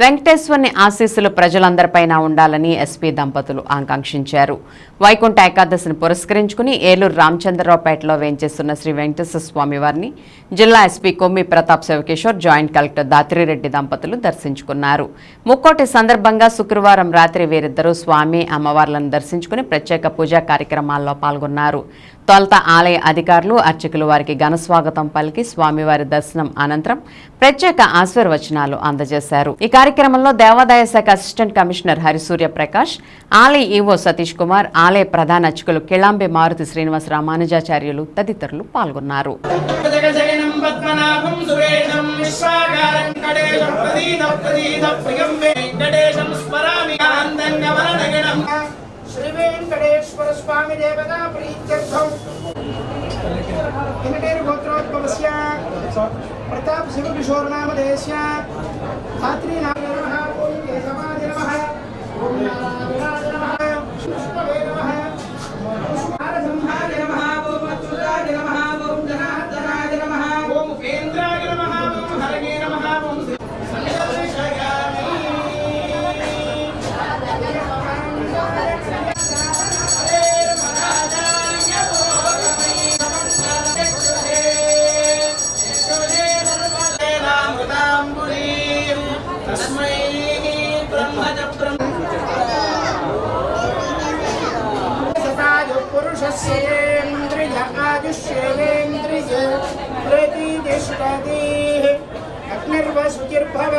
వెంకటేశ్వరుని ఆశీస్సులు ప్రజలందరిపైన ఉండాలని ఎస్పీ దంపతులు ఆకాంక్షించారు. వైకుంఠ ఏకాదశిని పురస్కరించుకుని ఏలూరు రామచంద్రరావుపేటలో వేంచేస్తున్న శ్రీ వెంకటేశ్వర స్వామి వారిని జిల్లా ఎస్పీ కొమ్మి ప్రతాప్ శివకిషోర్, జాయింట్ కలెక్టర్ దాత్రిరెడ్డి దంపతులు దర్శించుకున్నారు. ముక్కోటి సందర్భంగా శుక్రవారం రాత్రి వీరిద్దరూ స్వామి అమ్మవార్లను దర్శించుకుని ప్రత్యేక పూజా కార్యక్రమాల్లో పాల్గొన్నారు. తొలుత ఆలయ అధికారులు, అర్చకులు వారికి ఘన స్వాగతం పలికి స్వామివారి దర్శనం అనంతరం ప్రత్యేక ఆశీర్వచనాలు అందజేశారు. ఈ కార్యక్రమంలో దేవాదాయ శాఖ అసిస్టెంట్ కమిషనర్ హరిసూర్య ప్రకాష్, ఆలయ ఈవో సతీష్ కుమార్, ఆలయ ప్రధాన అర్చకులు కిళాంబి మారుతి శ్రీనివాస రామానుజాచార్యులు తదితరులు పాల్గొన్నారు. श्री वेंकटेश्वर स्वामी देवता प्रीत्यर्थम इनटेर गोत्रोद्भवस्य प्रताप शिवकिशोर नामधेयस्य धात्री नामः ओम केशवाय नमः ओम नारायणाय नमः पुष्पवे नमः पुष्पारसंहाय नमः ओम अच्युताय नमः ओम जनार्दनाय नमः ओम उपेन्द्राय नमः ओम हरये नमः ओम पुरुषस्येन्द्रिय आयुष्येन्द्रिय प्रतिष्ठति अग्निर्वसुतिर्भव